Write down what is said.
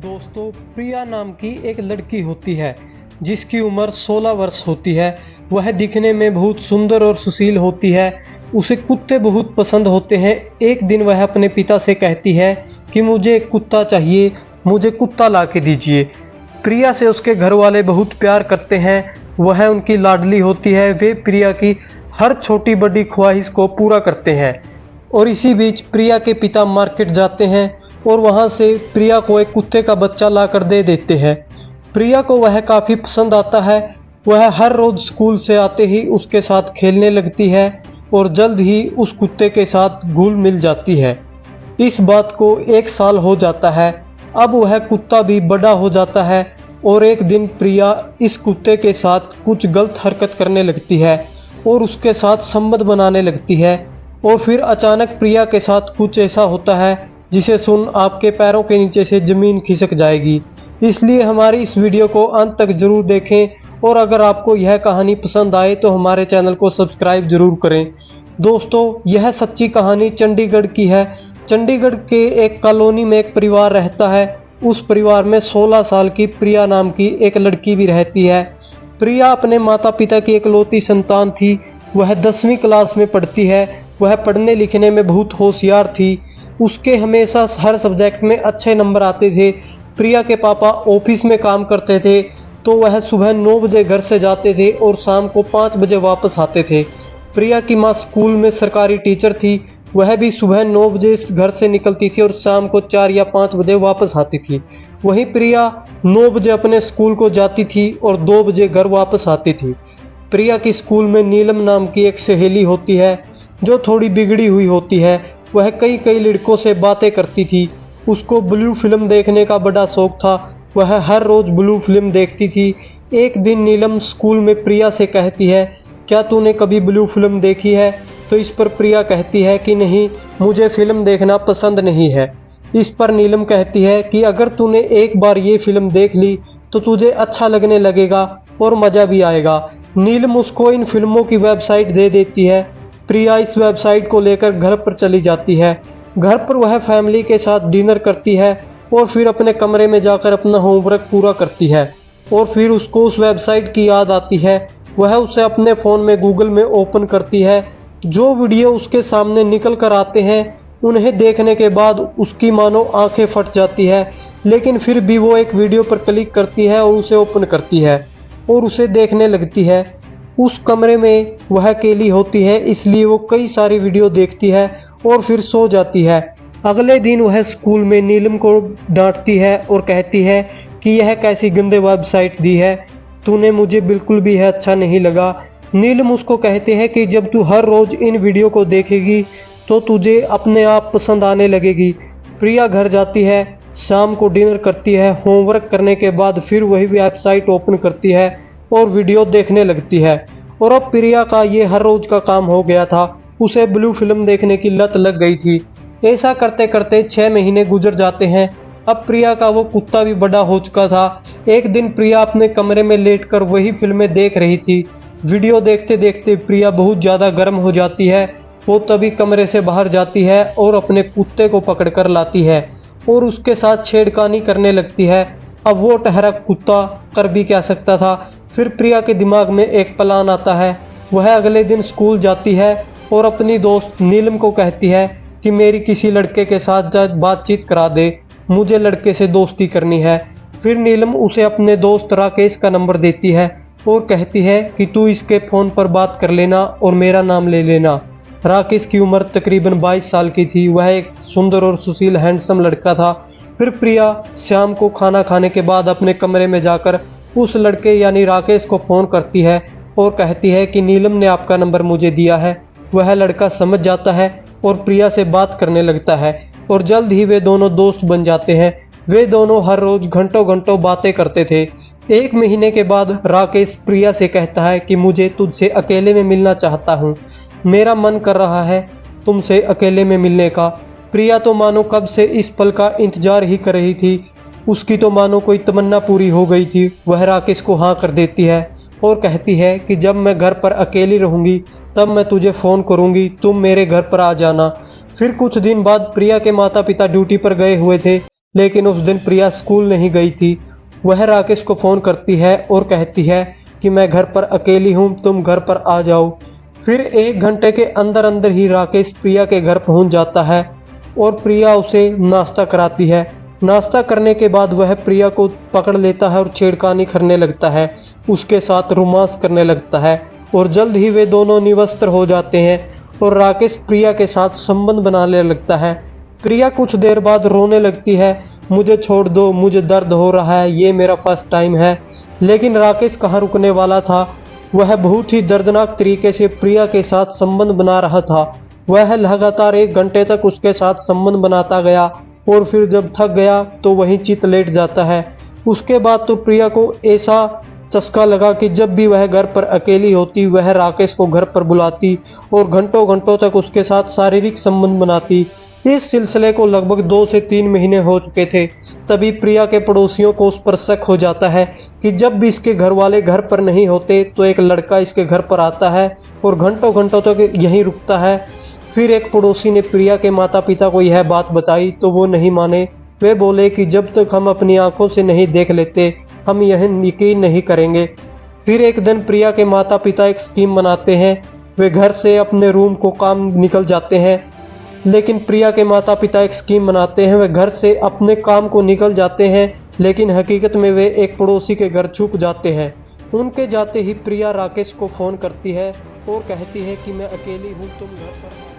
दोस्तों, प्रिया नाम की एक लड़की होती है जिसकी उम्र 16 वर्ष होती है। वह दिखने में बहुत सुंदर और सुशील होती है। उसे कुत्ते बहुत पसंद होते हैं। एक दिन वह अपने पिता से कहती है कि मुझे एक कुत्ता चाहिए, मुझे कुत्ता ला के दीजिए। प्रिया से उसके घर वाले बहुत प्यार करते हैं। वह उनकी लाडली होती है। वे प्रिया की हर छोटी बड़ी ख्वाहिश को पूरा करते हैं। और इसी बीच प्रिया के पिता मार्केट जाते हैं और वहां से प्रिया को एक कुत्ते का बच्चा लाकर दे देते हैं। प्रिया को वह काफ़ी पसंद आता है। वह हर रोज़ स्कूल से आते ही उसके साथ खेलने लगती है और जल्द ही उस कुत्ते के साथ घुल मिल जाती है। इस बात को 1 साल हो जाता है। अब वह कुत्ता भी बड़ा हो जाता है और एक दिन प्रिया इस कुत्ते के साथ कुछ गलत हरकत करने लगती है और उसके साथ संबंध बनाने लगती है। और फिर अचानक प्रिया के साथ कुछ ऐसा होता है जिसे सुन आपके पैरों के नीचे से ज़मीन खिसक जाएगी। इसलिए हमारी इस वीडियो को अंत तक ज़रूर देखें और अगर आपको यह कहानी पसंद आए तो हमारे चैनल को सब्सक्राइब ज़रूर करें। दोस्तों, यह सच्ची कहानी चंडीगढ़ की है। चंडीगढ़ के एक कॉलोनी में एक परिवार रहता है। उस परिवार में 16 साल की प्रिया नाम की एक लड़की भी रहती है। प्रिया अपने माता पिता की इकलौती संतान थी। वह 10वीं क्लास में पढ़ती है। वह पढ़ने लिखने में बहुत होशियार थी। उसके हमेशा हर सब्जेक्ट में अच्छे नंबर आते थे। प्रिया के पापा ऑफिस में काम करते थे तो वह सुबह 9 बजे घर से जाते थे और शाम को 5 बजे वापस आते थे। प्रिया की माँ स्कूल में सरकारी टीचर थी। वह भी सुबह 9 बजे घर से निकलती थी और शाम को 4 या 5 बजे वापस आती थी। वहीं प्रिया 9 बजे अपने स्कूल को जाती थी और 2 बजे घर वापस आती थी। प्रिया की स्कूल में नीलम नाम की एक सहेली होती है जो थोड़ी बिगड़ी हुई होती है। वह कई लड़कों से बातें करती थी। उसको ब्लू फिल्म देखने का बड़ा शौक था। वह हर रोज़ ब्लू फिल्म देखती थी। एक दिन नीलम स्कूल में प्रिया से कहती है, क्या तूने कभी ब्लू फिल्म देखी है? तो इस पर प्रिया कहती है कि नहीं, मुझे फिल्म देखना पसंद नहीं है। इस पर नीलम कहती है कि अगर तूने एक बार ये फिल्म देख ली तो तुझे अच्छा लगने लगेगा और मज़ा भी आएगा। नीलम उसको इन फिल्मों की वेबसाइट दे देती है। प्रिया इस वेबसाइट को लेकर घर पर चली जाती है। घर पर वह फैमिली के साथ डिनर करती है और फिर अपने कमरे में जाकर अपना होमवर्क पूरा करती है। और फिर उसको उस वेबसाइट की याद आती है। वह उसे अपने फ़ोन में गूगल में ओपन करती है। जो वीडियो उसके सामने निकल कर आते हैं उन्हें देखने के बाद उसकी मानो आंखें फट जाती है। लेकिन फिर भी वो एक वीडियो पर क्लिक करती है और उसे ओपन करती है और उसे देखने लगती है। उस कमरे में वह अकेली होती है, इसलिए वो कई सारी वीडियो देखती है और फिर सो जाती है। अगले दिन वह स्कूल में नीलम को डांटती है और कहती है कि यह कैसी गंदे वेबसाइट दी है, तूने मुझे बिल्कुल भी है अच्छा नहीं लगा। नीलम उसको कहते हैं कि जब तू हर रोज़ इन वीडियो को देखेगी तो तुझे अपने आप पसंद आने लगेगी। प्रिया घर जाती है, शाम को डिनर करती है। होमवर्क करने के बाद फिर वही वेबसाइट ओपन करती है और वीडियो देखने लगती है। और अब प्रिया का ये हर रोज का काम हो गया था। उसे ब्लू फिल्म देखने की लत लग गई थी। ऐसा करते करते 6 महीने गुजर जाते हैं। अब प्रिया का वो कुत्ता भी बड़ा हो चुका था। एक दिन प्रिया अपने कमरे में लेटकर वही फिल्में देख रही थी। वीडियो देखते देखते प्रिया बहुत ज़्यादा गर्म हो जाती है। वो तभी कमरे से बाहर जाती है और अपने कुत्ते को पकड़ कर लाती है और उसके साथ छेड़खानी करने लगती है। अब वो ठहरा कुत्ता कर भी क्या सकता था। फिर प्रिया के दिमाग में एक प्लान आता है। वह अगले दिन स्कूल जाती है और अपनी दोस्त नीलम को कहती है कि मेरी किसी लड़के के साथ बातचीत करा दे, मुझे लड़के से दोस्ती करनी है। फिर नीलम उसे अपने दोस्त राकेश का नंबर देती है और कहती है कि तू इसके फ़ोन पर बात कर लेना और मेरा नाम ले लेना। राकेश की उम्र तकरीबन 22 साल की थी। वह एक सुंदर और सुशील हैंडसम लड़का था। फिर प्रिया शाम को खाना खाने के बाद अपने कमरे में जाकर उस लड़के यानी राकेश को फ़ोन करती है और कहती है कि नीलम ने आपका नंबर मुझे दिया है। वह लड़का समझ जाता है और प्रिया से बात करने लगता है और जल्द ही वे दोनों दोस्त बन जाते हैं। वे दोनों हर रोज़ घंटों घंटों बातें करते थे। 1 महीने के बाद राकेश प्रिया से कहता है कि मुझे तुझसे अकेले में मिलना चाहता हूँ, मेरा मन कर रहा है तुमसे अकेले में मिलने का। प्रिया तो मानो कब से इस पल का इंतजार ही कर रही थी। उसकी तो मानो कोई तमन्ना पूरी हो गई थी। वह राकेश को हाँ कर देती है और कहती है कि जब मैं घर पर अकेली रहूँगी तब मैं तुझे फ़ोन करूँगी, तुम मेरे घर पर आ जाना। फिर कुछ दिन बाद प्रिया के माता पिता ड्यूटी पर गए हुए थे। लेकिन उस दिन प्रिया स्कूल नहीं गई थी। वह राकेश को फ़ोन करती है और कहती है कि मैं घर पर अकेली हूँ, तुम घर पर आ जाओ। फिर 1 घंटे के अंदर अंदर ही राकेश प्रिया के घर पहुँच जाता है और प्रिया उसे नाश्ता कराती है। नाश्ता करने के बाद वह प्रिया को पकड़ लेता है और छेड़खानी करने लगता है, उसके साथ रोमांस करने लगता है और जल्द ही वे दोनों निवस्त्र हो जाते हैं और राकेश प्रिया के साथ संबंध बनाने लगता है। प्रिया कुछ देर बाद रोने लगती है, मुझे छोड़ दो, मुझे दर्द हो रहा है, ये मेरा फर्स्ट टाइम है। लेकिन राकेश कहाँ रुकने वाला था, वह बहुत ही दर्दनाक तरीके से प्रिया के साथ संबंध बना रहा था। वह लगातार 1 घंटे तक उसके साथ संबंध बनाता गया और फिर जब थक गया तो वहीं चित लेट जाता है। उसके बाद तो प्रिया को ऐसा चस्का लगा कि जब भी वह घर पर अकेली होती वह राकेश को घर पर बुलाती और घंटों घंटों तक उसके साथ शारीरिक संबंध बनाती। इस सिलसिले को लगभग 2 से 3 महीने हो चुके थे। तभी प्रिया के पड़ोसियों को उस पर शक हो जाता है कि जब भी इसके घर वाले घर पर नहीं होते तो एक लड़का इसके घर पर आता है और घंटों घंटों तक यहीं रुकता है। फिर एक पड़ोसी ने प्रिया के माता पिता को यह बात बताई तो वो नहीं माने। वे बोले कि जब तक हम अपनी आंखों से नहीं देख लेते हम यह यकीन नहीं करेंगे। फिर एक दिन प्रिया के माता पिता एक स्कीम बनाते हैं, वे घर से अपने रूम को काम निकल जाते हैं। लेकिन प्रिया के माता पिता एक स्कीम बनाते हैं, वे घर से अपने काम को निकल जाते हैं लेकिन हकीकत में वे एक पड़ोसी के घर छुप जाते हैं। उनके जाते ही प्रिया राकेश को फ़ोन करती है और कहती है कि मैं अकेली हूँ, तुम घर पर